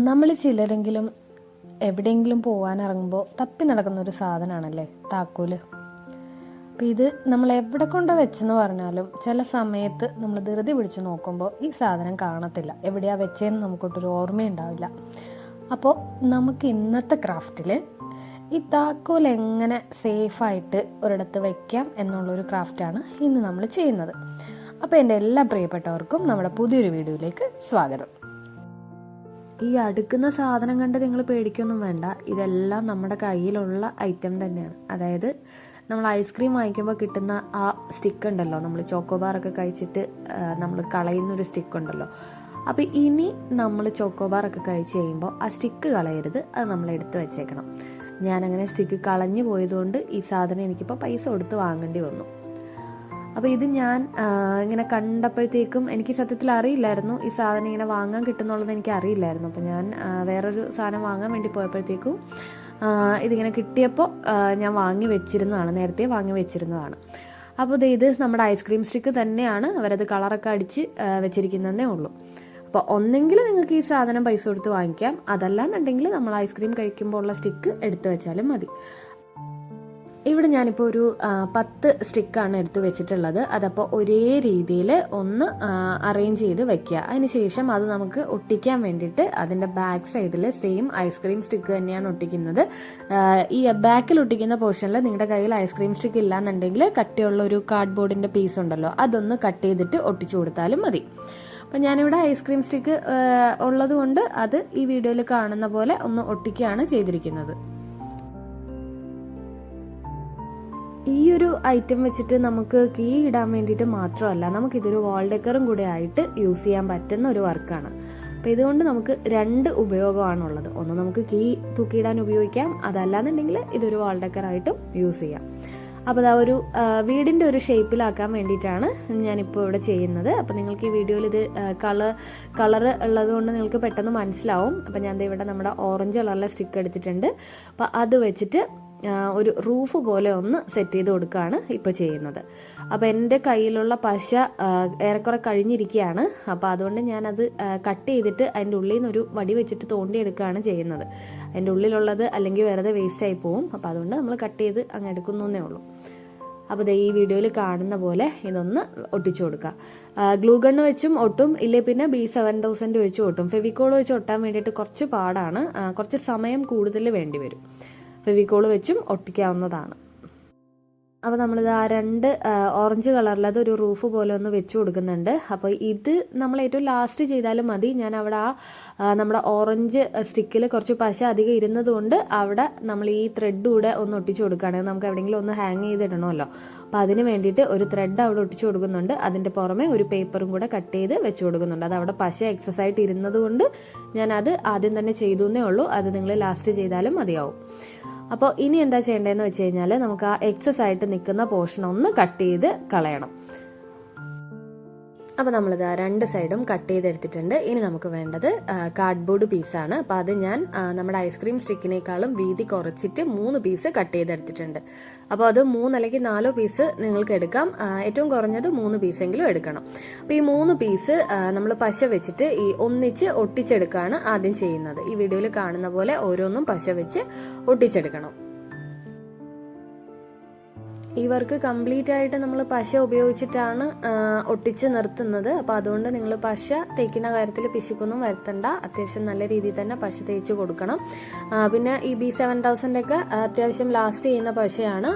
നമ്മൾ ചിലരെങ്കിലും എവിടെയെങ്കിലും പോകാനിറങ്ങുമ്പോൾ തപ്പി നടക്കുന്ന ഒരു സാധനമാണല്ലേ താക്കോല്. അപ്പം ഇത് നമ്മൾ എവിടെ കൊണ്ട് വെച്ചെന്ന് പറഞ്ഞാലും ചില സമയത്ത് നമ്മൾ ധൃതി പിടിച്ച് നോക്കുമ്പോൾ ഈ സാധനം കാണത്തില്ല, എവിടെയാണ് വെച്ചതെന്ന് നമുക്കൊട്ടൊരു ഓർമ്മയുണ്ടാവില്ല. അപ്പോൾ നമുക്ക് ഇന്നത്തെ ക്രാഫ്റ്റിൽ ഈ താക്കോൽ എങ്ങനെ സേഫായിട്ട് ഒരിടത്ത് വയ്ക്കാം എന്നുള്ളൊരു ക്രാഫ്റ്റാണ് ഇന്ന് നമ്മൾ ചെയ്യുന്നത്. അപ്പോൾ എൻ്റെ എല്ലാ പ്രിയപ്പെട്ടവർക്കും നമ്മുടെ പുതിയൊരു വീഡിയോയിലേക്ക് സ്വാഗതം. ഈ അടുക്കുന്ന സാധനം കണ്ട് നിങ്ങൾ പേടിക്കൊന്നും വേണ്ട, ഇതെല്ലാം നമ്മുടെ കയ്യിലുള്ള ഐറ്റം തന്നെയാണ്. അതായത് നമ്മൾ ഐസ്ക്രീം വാങ്ങിക്കുമ്പോൾ കിട്ടുന്ന ആ സ്റ്റിക്ക് ഉണ്ടല്ലോ, നമ്മൾ ചോക്കോബാറൊക്കെ കഴിച്ചിട്ട് നമ്മൾ കളയുന്നൊരു സ്റ്റിക്ക് ഉണ്ടല്ലോ. അപ്പോൾ ഇനി നമ്മൾ ചോക്കോബാറൊക്കെ കഴിച്ച് കഴിയുമ്പോൾ ആ സ്റ്റിക്ക് കളയരുത്, അത് നമ്മൾ എടുത്ത് വെച്ചേക്കണം. ഞാനങ്ങനെ സ്റ്റിക്ക് കളഞ്ഞു പോയതുകൊണ്ട് ഈ സാധനം എനിക്കിപ്പോൾ പൈസ കൊടുത്ത് വാങ്ങേണ്ടി വന്നു. അപ്പോൾ ഇത് ഞാൻ ഇങ്ങനെ കണ്ടപ്പോഴത്തേക്കും എനിക്ക് സത്യത്തിൽ അറിയില്ലായിരുന്നു ഈ സാധനം ഇങ്ങനെ വാങ്ങാൻ കിട്ടുന്നുള്ളത്, എനിക്ക് അറിയില്ലായിരുന്നു. അപ്പോൾ ഞാൻ വേറൊരു സാധനം വാങ്ങാൻ വേണ്ടി പോയപ്പോഴത്തേക്കും ഇതിങ്ങനെ കിട്ടിയപ്പോൾ ഞാൻ നേരത്തെ വാങ്ങി വെച്ചിരുന്നതാണ്. അപ്പോൾ ഇത് നമ്മുടെ ഐസ്ക്രീം സ്റ്റിക്ക് തന്നെയാണ്, അവരത് കളറൊക്കെ അടിച്ച് വെച്ചിരിക്കുന്നതേ ഉള്ളൂ. അപ്പോൾ ഒന്നെങ്കിൽ നിങ്ങൾക്ക് ഈ സാധനം പൈസ കൊടുത്ത് വാങ്ങിക്കാം, അതല്ലാന്നുണ്ടെങ്കിൽ നമ്മൾ ഐസ്ക്രീം കഴിക്കുമ്പോൾ ഉള്ള സ്റ്റിക്ക് എടുത്തു വെച്ചാലും മതി. ഇവിടെ ഞാനിപ്പോൾ ഒരു 10 സ്റ്റിക്കാണ് എടുത്ത് വെച്ചിട്ടുള്ളത്. അതപ്പോൾ ഒരേ രീതിയിൽ ഒന്ന് അറേഞ്ച് ചെയ്ത് വെക്കുക. അതിനുശേഷം അത് നമുക്ക് ഒട്ടിക്കാൻ വേണ്ടിയിട്ട് അതിൻ്റെ ബാക്ക് സൈഡിൽ സെയിം ഐസ്ക്രീം സ്റ്റിക്ക് തന്നെയാണ് ഒട്ടിക്കുന്നത്. ഈ ബാക്കിൽ ഒട്ടിക്കുന്ന പോർഷനിൽ നിങ്ങളുടെ കയ്യിൽ ഐസ്ക്രീം സ്റ്റിക്ക് ഇല്ലാന്നുണ്ടെങ്കിൽ കട്ടിയുള്ള ഒരു കാർഡ്ബോർഡിൻ്റെ പീസ് ഉണ്ടല്ലോ, അതൊന്ന് കട്ട് ചെയ്തിട്ട് ഒട്ടിച്ചു കൊടുത്താലും മതി. അപ്പം ഞാനിവിടെ ഐസ്ക്രീം സ്റ്റിക്ക് ഉള്ളത് കൊണ്ട് അത് ഈ വീഡിയോയിൽ കാണുന്ന പോലെ ഒന്ന് ഒട്ടിക്കുകയാണ് ചെയ്തിരിക്കുന്നത്. ഈ ഒരു ഐറ്റം വെച്ചിട്ട് നമുക്ക് കീ ഇടാൻ വേണ്ടിയിട്ട് മാത്രമല്ല, നമുക്കിതൊരു വാൾ ഡെക്കറും കൂടെ ആയിട്ട് യൂസ് ചെയ്യാൻ പറ്റുന്ന ഒരു വർക്കാണ്. അപ്പോൾ ഇതുകൊണ്ട് നമുക്ക് 2 ഉപയോഗമാണുള്ളത്. ഒന്ന് നമുക്ക് കീ തൂക്കിയിടാൻ ഉപയോഗിക്കാം, അതല്ലാന്നുണ്ടെങ്കിൽ ഇതൊരു വാൾ ഡെക്കറായിട്ടും യൂസ് ചെയ്യാം. അപ്പോൾ അതാ ഒരു വീടിൻ്റെ ഒരു ഷേപ്പിലാക്കാൻ വേണ്ടിയിട്ടാണ് ഞാനിപ്പോൾ ഇവിടെ ചെയ്യുന്നത്. അപ്പോൾ നിങ്ങൾക്ക് ഈ വീഡിയോയിൽ ഇത് കളറ് ഉള്ളത് കൊണ്ട് നിങ്ങൾക്ക് പെട്ടെന്ന് മനസ്സിലാവും. അപ്പോൾ ഞാൻ ഇവിടെ നമ്മുടെ ഓറഞ്ച് കളറിലെ സ്റ്റിക്ക് എടുത്തിട്ടുണ്ട്. അപ്പോൾ അത് വെച്ചിട്ട് ഒരു റൂഫ് പോലെ ഒന്ന് സെറ്റ് ചെയ്ത് കൊടുക്കുകയാണ് ഇപ്പോൾ ചെയ്യുന്നത്. അപ്പോൾ എൻ്റെ കയ്യിലുള്ള പശ ഏറെക്കുറെ കഴിഞ്ഞിരിക്കുകയാണ്. അപ്പോൾ അതുകൊണ്ട് ഞാനത് കട്ട് ചെയ്തിട്ട് അതിൻ്റെ ഉള്ളിൽ നിന്ന് ഒരു വടി വെച്ചിട്ട് തോണ്ടിയെടുക്കുകയാണ് ചെയ്യുന്നത്. അതിൻ്റെ ഉള്ളിലുള്ളത് അല്ലെങ്കിൽ വെറുതെ വേസ്റ്റായി പോവും. അപ്പോൾ അതുകൊണ്ട് നമ്മൾ കട്ട് ചെയ്ത് അങ്ങ് എടുക്കുന്നേ ഉള്ളൂ. അപ്പോൾ ഈ വീഡിയോയിൽ കാണുന്ന പോലെ ഇതൊന്ന് ഒട്ടിച്ചു കൊടുക്കുക. ഗ്ലൂ ഗണ്ണ് വെച്ചും ഒട്ടും, ഇല്ലേ പിന്നെ B7000 വെച്ചും ഒട്ടും. ഫെവിക്കോൾ വെച്ച് ഒട്ടാൻ വേണ്ടിയിട്ട് കുറച്ച് പാടാണ്, കുറച്ച് സമയം കൂടുതൽ വേണ്ടി വരും. ഫെവിക്കോൾ വെച്ചും ഒട്ടിക്കാവുന്നതാണ്. അപ്പോൾ നമ്മളിത് ആ 2 ഓറഞ്ച് കളറിലത് ഒരു റൂഫ് പോലെ ഒന്ന് വെച്ച് കൊടുക്കുന്നുണ്ട്. അപ്പോൾ ഇത് നമ്മൾ ഏറ്റവും ലാസ്റ്റ് ചെയ്താലും മതി. ഞാൻ അവിടെ നമ്മുടെ ഓറഞ്ച് സ്റ്റിക്കിൽ കുറച്ച് പശ അധികം ഇരുന്നത് കൊണ്ട് അവിടെ നമ്മൾ ഈ ത്രെഡ് കൂടെ ഒന്ന് ഒട്ടിച്ചു കൊടുക്കുകയാണെങ്കിൽ നമുക്ക് എവിടെയെങ്കിലും ഒന്ന് ഹാങ് ചെയ്തിടണമല്ലോ. അപ്പോൾ അതിന് വേണ്ടിയിട്ട് ഒരു ത്രെഡ് അവിടെ ഒട്ടിച്ചു കൊടുക്കുന്നുണ്ട്. അതിൻ്റെ പുറമെ ഒരു പേപ്പറും കൂടെ കട്ട് ചെയ്ത് വെച്ച് കൊടുക്കുന്നുണ്ട്. അത് അവിടെ പശ എക്സസ് ആയിട്ട് ഇരുന്നത് കൊണ്ട് ഞാനത് ആദ്യം തന്നെ ചെയ്തു എന്നേ ഉള്ളൂ. അത് നിങ്ങൾ ലാസ്റ്റ് ചെയ്താലും മതിയാവും. അപ്പോൾ ഇനി എന്താ ചെയ്യേണ്ടതെന്ന് വെച്ച് കഴിഞ്ഞാൽ നമുക്ക് ആ എക്സസ് ആയിട്ട് നിൽക്കുന്ന പോർഷൻ ഒന്ന് കട്ട് ചെയ്ത് കളയണം. അപ്പോൾ നമ്മളിത് 2 സൈഡും കട്ട് ചെയ്തെടുത്തിട്ടുണ്ട്. ഇനി നമുക്ക് വേണ്ടത് കാർഡ്ബോർഡ് പീസാണ്. അപ്പോൾ അത് ഞാൻ നമ്മുടെ ഐസ്ക്രീം സ്റ്റിക്കിനേക്കാളും വീതി കുറച്ചിട്ട് 3 പീസ് കട്ട് ചെയ്തെടുത്തിട്ടുണ്ട്. അപ്പോൾ അത് 3 അല്ലെങ്കിൽ 4 പീസ് നിങ്ങൾക്ക് എടുക്കാം. ഏറ്റവും കുറഞ്ഞത് 3 പീസെങ്കിലും എടുക്കണം. അപ്പോൾ ഈ 3 പീസ് നമ്മൾ പശ വെച്ചിട്ട് ഈ ഒന്നിച്ച് ഒട്ടിച്ചെടുക്കുകയാണ് ആദ്യം ചെയ്യുന്നത്. ഈ വീഡിയോയിൽ കാണുന്ന പോലെ ഓരോന്നും പശ വെച്ച് ഒട്ടിച്ചെടുക്കണം. ഈ വർക്ക് കംപ്ലീറ്റ് ആയിട്ട് നമ്മൾ പശ ഉപയോഗിച്ചിട്ടാണ് ഒട്ടിച്ച് നിർത്തുന്നത്. അപ്പോൾ അതുകൊണ്ട് നിങ്ങൾ പശ തേക്കുന്ന കാര്യത്തിൽ പിശുക്കൊന്നും വരുത്തണ്ട. അത്യാവശ്യം നല്ല രീതിയിൽ തന്നെ പശ തേച്ച് കൊടുക്കണം. പിന്നെ ഈ B7000 ഒക്കെ അത്യാവശ്യം ലാസ്റ്റ് ചെയ്യുന്ന പശയാണ്,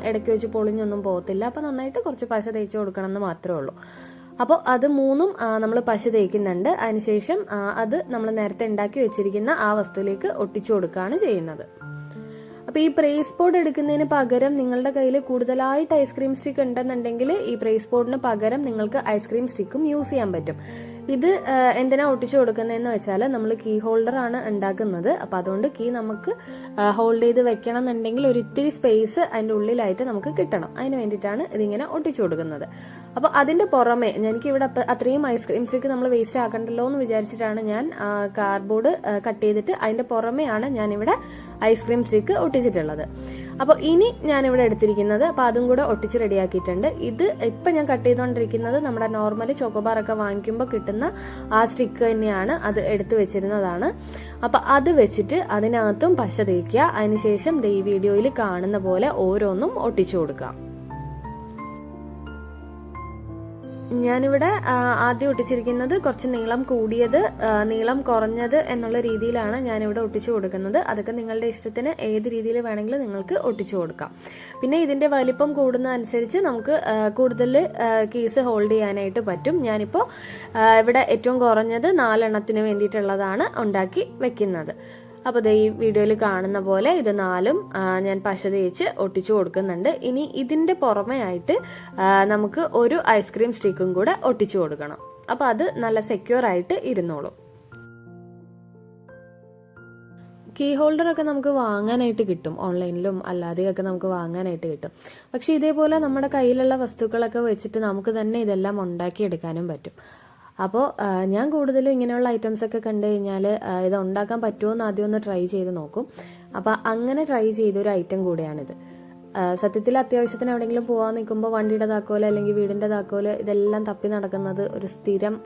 ഇടയ്ക്ക് വെച്ച് പൊളിഞ്ഞൊന്നും പോകത്തില്ല. അപ്പോൾ നന്നായിട്ട് കുറച്ച് പശ തേച്ച് കൊടുക്കണം എന്ന് മാത്രമേ ഉള്ളൂ. അപ്പോൾ അത് 3ഉം നമ്മൾ പശ തേക്കുന്നുണ്ട്. അതിനുശേഷം അത് നമ്മൾ നേരത്തെ ഉണ്ടാക്കി വെച്ചിരിക്കുന്ന ആ വസ്തുവിലേക്ക് ഒട്ടിച്ചു കൊടുക്കുകയാണ് ചെയ്യുന്നത്. അപ്പോൾ ഈ പ്രേസ് ബോർഡ് എടുക്കുന്നതിന് പകരം നിങ്ങളുടെ കയ്യിൽ കൂടുതലായിട്ട് ഐസ്ക്രീം സ്റ്റിക്ക് ഉണ്ടെന്നുണ്ടെങ്കിൽ ഈ പ്രേസ് ബോർഡിന് പകരം നിങ്ങൾക്ക് ഐസ്ക്രീം സ്റ്റിക്കും യൂസ് ചെയ്യാൻ പറ്റും. ഇത് എന്തിനാ ഒട്ടിച്ചു കൊടുക്കുന്നതെന്ന് വെച്ചാൽ നമ്മൾ കീ ഹോൾഡർ ആണ് ഉണ്ടാക്കുന്നത്. അപ്പോൾ അതുകൊണ്ട് കീ നമുക്ക് ഹോൾഡ് ചെയ്ത് വെക്കണം എന്നുണ്ടെങ്കിൽ ഒരു ഇത്തിരി സ്പേസ് അതിൻ്റെ ഉള്ളിലായിട്ട് നമുക്ക് കിട്ടണം. അതിന് വേണ്ടിയിട്ടാണ് ഇതിങ്ങനെ ഒട്ടിച്ചു കൊടുക്കുന്നത്. അപ്പോൾ അതിൻ്റെ പുറമെ എനിക്ക് ഇവിടെ അത്രയും ഐസ്ക്രീം സ്റ്റിക്ക് നമ്മൾ വേസ്റ്റ് ആക്കണ്ടല്ലോ എന്ന് വിചാരിച്ചിട്ടാണ് ഞാൻ കാർഡ്ബോർഡ് കട്ട് ചെയ്തിട്ട് അതിൻ്റെ പുറമെയാണ് ഞാനിവിടെ ഐസ്ക്രീം സ്റ്റിക്ക് ഒട്ടിച്ചിട്ടുള്ളത്. അപ്പോൾ ഇനി ഞാനിവിടെ എടുത്തിരിക്കുന്നത്, അപ്പോൾ അതും കൂടെ ഒട്ടിച്ച് റെഡിയാക്കിയിട്ടുണ്ട്. ഇത് ഇപ്പം ഞാൻ കട്ട് ചെയ്തുകൊണ്ടിരിക്കുന്നത് നമ്മുടെ നോർമലി ചോക്കോബാറൊക്കെ വാങ്ങിക്കുമ്പോൾ കിട്ടുന്ന ആ സ്റ്റിക്ക് തന്നെയാണ്, അത് എടുത്ത് വെച്ചിരുന്നതാണ്. അപ്പോൾ അത് വെച്ചിട്ട് അതിനകത്തും പശ തേക്കുക. അതിനുശേഷം ഈ വീഡിയോയിൽ കാണുന്ന പോലെ ഓരോന്നും ഒട്ടിച്ചു കൊടുക്കാം. ഞാനിവിടെ ആദ്യം ഒട്ടിച്ചിരിക്കുന്നത് കുറച്ച് നീളം കൂടിയത്, നീളം കുറഞ്ഞത് എന്നുള്ള രീതിയിലാണ് ഞാനിവിടെ ഒട്ടിച്ചു കൊടുക്കുന്നത്. അതൊക്കെ നിങ്ങളുടെ ഇഷ്ടത്തിന് ഏത് രീതിയിൽ വേണമെങ്കിലും നിങ്ങൾക്ക് ഒട്ടിച്ചു കൊടുക്കാം. പിന്നെ ഇതിന്റെ വലിപ്പം കൂടുന്ന അനുസരിച്ച് നമുക്ക് കൂടുതൽ കീസ് ഹോൾഡ് ചെയ്യാനായിട്ട് പറ്റും. ഞാനിപ്പോൾ ഇവിടെ ഏറ്റവും കുറഞ്ഞത് 4 എണ്ണത്തിന് വേണ്ടിയിട്ടുള്ളതാണ് ഉണ്ടാക്കി വെക്കുന്നത്. അപ്പോൾ ഈ വീഡിയോയിൽ കാണുന്ന പോലെ ഇത് 4ഉം ഞാൻ പശ തേച്ച് ഒട്ടിച്ചു കൊടുക്കുന്നുണ്ട്. ഇനി ഇതിന്റെ പുറമെ ആയിട്ട് നമുക്ക് ഒരു ഐസ്ക്രീം സ്റ്റിക്കും കൂടെ ഒട്ടിച്ചു കൊടുക്കണം. അപ്പോൾ അത് നല്ല സെക്യൂർ ആയിട്ട് ഇരുന്നോളും. കീ ഹോൾഡറൊക്കെ നമുക്ക് വാങ്ങാനായിട്ട് കിട്ടും, ഓൺലൈനിലും അല്ലാതെയൊക്കെ നമുക്ക് വാങ്ങാനായിട്ട് കിട്ടും. പക്ഷെ ഇതേപോലെ നമ്മുടെ കയ്യിലുള്ള വസ്തുക്കളൊക്കെ വെച്ചിട്ട് നമുക്ക് തന്നെ ഇതെല്ലാം ഉണ്ടാക്കിയെടുക്കാനും പറ്റും. അപ്പോൾ ഞാൻ കൂടുതലും ഇങ്ങനെയുള്ള ഐറ്റംസ് ഒക്കെ കണ്ടു കഴിഞ്ഞാൽ ഇത് ഉണ്ടാക്കാൻ പറ്റുമോ എന്ന് ആദ്യം ഒന്ന് ട്രൈ ചെയ്ത് നോക്കും. അപ്പോൾ അങ്ങനെ ട്രൈ ചെയ്തൊരു ഐറ്റം കൂടെയാണിത്. സത്യത്തിൽ അത്യാവശ്യത്തിന് എവിടെയെങ്കിലും പോകാൻ നിൽക്കുമ്പോൾ വണ്ടിയുടെ താക്കോല് അല്ലെങ്കിൽ വീടിൻ്റെ താക്കോല് ഇതെല്ലാം തപ്പി നടക്കുന്നത് ഒരു സ്ഥിരം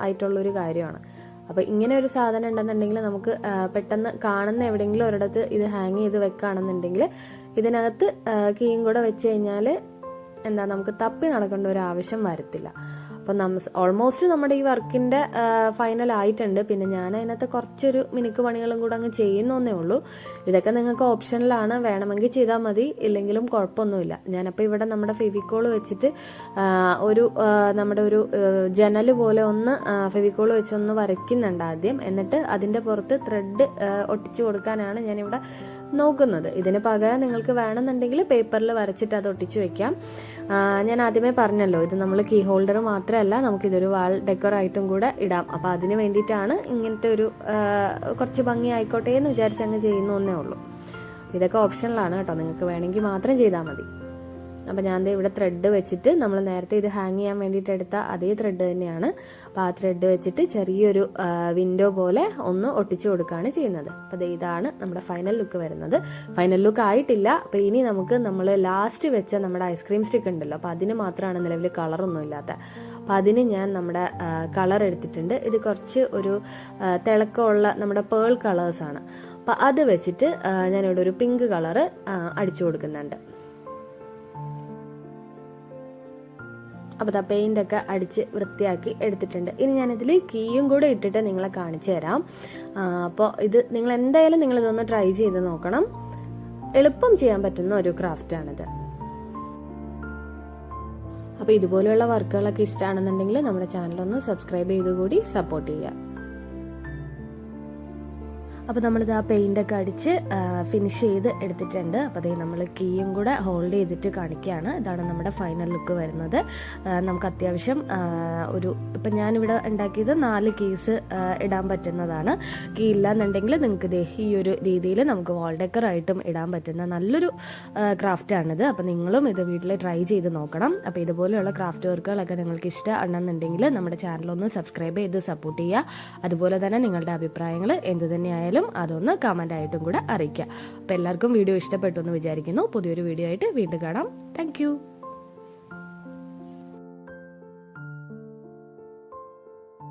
ആയിട്ടുള്ളൊരു കാര്യമാണ്. അപ്പോൾ ഇങ്ങനെ ഒരു സാധനം ഉണ്ടെന്നുണ്ടെങ്കിൽ നമുക്ക് പെട്ടെന്ന് കാണുന്ന എവിടെയെങ്കിലും ഒരിടത്ത് ഇത് ഹാങ് ചെയ്ത് വെക്കുകയാണെന്നുണ്ടെങ്കിൽ ഇതിനകത്ത് കീയും കൂടെ വെച്ച് കഴിഞ്ഞാൽ നമുക്ക് തപ്പി നടക്കേണ്ട ഒരു ആവശ്യം വരത്തില്ല. അപ്പം ഓൾമോസ്റ്റ് നമ്മുടെ ഈ വർക്കിൻ്റെ ഫൈനൽ ആയിട്ടുണ്ട്. പിന്നെ ഞാൻ അതിനകത്ത് കുറച്ചൊരു മിനുക്ക് പണികളും കൂടെ അങ്ങ് ചെയ്യുന്നേ ഉള്ളൂ. ഇതൊക്കെ നിങ്ങൾക്ക് ഓപ്ഷനിലാണ്, വേണമെങ്കിൽ ചെയ്താൽ മതി, ഇല്ലെങ്കിലും കുഴപ്പമൊന്നുമില്ല. ഞാനപ്പോൾ ഇവിടെ നമ്മുടെ ഫെവിക്കോൾ വെച്ചിട്ട് നമ്മുടെ ഒരു ജനൽ പോലെ ഒന്ന് ഫെവിക്കോൾ വെച്ചൊന്ന് വരയ്ക്കുന്നുണ്ട് ആദ്യം. എന്നിട്ട് അതിൻ്റെ പുറത്ത് ത്രെഡ് ഒട്ടിച്ചു കൊടുക്കാനാണ് ഞാനിവിടെ നോക്കുന്നത്. ഇതിന് പകരം നിങ്ങൾക്ക് വേണമെന്നുണ്ടെങ്കിൽ പേപ്പറിൽ വരച്ചിട്ട് അത് ഒട്ടിച്ചു വെക്കാം. ഞാൻ ആദ്യമേ പറഞ്ഞല്ലോ, ഇത് നമ്മൾ കീ ഹോൾഡർ മാത്രമല്ല, നമുക്കിതൊരു വാൾ ഡെക്കർ ആയിട്ടും കൂടെ ഇടാം. അപ്പോൾ അതിന് വേണ്ടിയിട്ടാണ് ഇങ്ങനത്തെ ഒരു കുറച്ച് ഭംഗി ആയിക്കോട്ടെ എന്ന് വിചാരിച്ചങ്ങ് ചെയ്യുന്നേ ഉള്ളൂ. ഇതൊക്കെ ഓപ്ഷനിലാണ് കേട്ടോ, നിങ്ങൾക്ക് വേണമെങ്കിൽ മാത്രം ചെയ്താൽ മതി. അപ്പോൾ ഞാൻ ഇവിടെ ത്രെഡ് വെച്ചിട്ട് നമ്മൾ നേരത്തെ ഇത് ഹാങ് ചെയ്യാൻ വേണ്ടിയിട്ട് എടുത്ത അതേ ത്രെഡ് തന്നെയാണ്. അപ്പോൾ ആ ത്രെഡ് വെച്ചിട്ട് ചെറിയൊരു വിൻഡോ പോലെ ഒന്ന് ഒട്ടിച്ചു കൊടുക്കുകയാണ് ചെയ്യുന്നത്. അപ്പോൾ ഇതാണ് നമ്മുടെ ഫൈനൽ ലുക്ക് വരുന്നത്. ഫൈനൽ ലുക്ക് ആയിട്ടില്ല. അപ്പോൾ ഇനി നമ്മൾ ലാസ്റ്റ് വെച്ച നമ്മുടെ ഐസ്ക്രീം സ്റ്റിക്ക് ഉണ്ടല്ലോ, അപ്പോൾ അതിന് മാത്രമാണ് നിലവിൽ കളറൊന്നും ഇല്ലാത്ത. അപ്പോൾ അതിന് ഞാൻ നമ്മുടെ കളർ എടുത്തിട്ടുണ്ട്. ഇത് കുറച്ച് ഒരു തിളക്കമുള്ള നമ്മുടെ പേൾ കളേഴ്സാണ്. അപ്പോൾ അത് വെച്ചിട്ട് ഞാനിവിടെ ഒരു പിങ്ക് കളറ് അടിച്ചു കൊടുക്കുന്നുണ്ട്. അപ്പോൾ പെയിൻ്റൊക്കെ അടിച്ച് വൃത്തിയാക്കി എടുത്തിട്ടുണ്ട്. ഇനി ഞാനിതിൽ കീയും കൂടെ ഇട്ടിട്ട് നിങ്ങളെ കാണിച്ചു തരാം. അപ്പോൾ ഇത് നിങ്ങൾ എന്തായാലും നിങ്ങളിതൊന്ന് ട്രൈ ചെയ്ത് നോക്കണം. എളുപ്പം ചെയ്യാൻ പറ്റുന്ന ഒരു ക്രാഫ്റ്റാണിത്. അപ്പോൾ ഇതുപോലെയുള്ള വർക്കുകളൊക്കെ ഇഷ്ടമാണെന്നുണ്ടെങ്കിൽ നമ്മുടെ ചാനലൊന്ന് സബ്സ്ക്രൈബ് ചെയ്ത് കൂടി സപ്പോർട്ട് ചെയ്യുക. അപ്പോൾ നമ്മളിത് ആ പെയിൻ്റൊക്കെ അടിച്ച് ഫിനിഷ് ചെയ്ത് എടുത്തിട്ടുണ്ട്. അപ്പോൾ അതേ നമ്മൾ കീയും കൂടെ ഹോൾഡ് ചെയ്തിട്ട് കാണിക്കുകയാണ്. ഇതാണ് നമ്മുടെ ഫൈനൽ ലുക്ക് വരുന്നത്. നമുക്ക് അത്യാവശ്യം ഇപ്പം ഞാനിവിടെ ഉണ്ടാക്കിയത് 4 കീസ് ഇടാൻ പറ്റുന്നതാണ്. കീ ഇല്ലാന്നുണ്ടെങ്കിൽ നിങ്ങൾക്ക് ഈ ഒരു രീതിയിൽ നമുക്ക് വാൾ ഡെക്കർ ആയിട്ടും ഇടാൻ പറ്റുന്ന നല്ലൊരു ക്രാഫ്റ്റാണിത്. അപ്പോൾ നിങ്ങളും ഇത് വീട്ടിൽ ട്രൈ ചെയ്ത് നോക്കണം. അപ്പോൾ ഇതുപോലെയുള്ള ക്രാഫ്റ്റ് വർക്കുകളൊക്കെ നിങ്ങൾക്ക് ഇഷ്ടമാണെന്നുണ്ടെങ്കിൽ നമ്മുടെ ചാനലൊന്ന് സബ്സ്ക്രൈബ് ചെയ്ത് സപ്പോർട്ട് ചെയ്യുക. അതുപോലെ തന്നെ നിങ്ങളുടെ അഭിപ്രായങ്ങൾ എന്ത് തന്നെയായാലും അതൊന്ന് കമന്റ് ആയിട്ടും കൂടെ അറിയിക്കുക. അപ്പോൾ എല്ലാവർക്കും വീഡിയോ ഇഷ്ടപ്പെട്ടു എന്ന് വിചാരിക്കുന്നു. പുതിയൊരു വീഡിയോ ആയിട്ട് വീണ്ടും കാണാം. താങ്ക്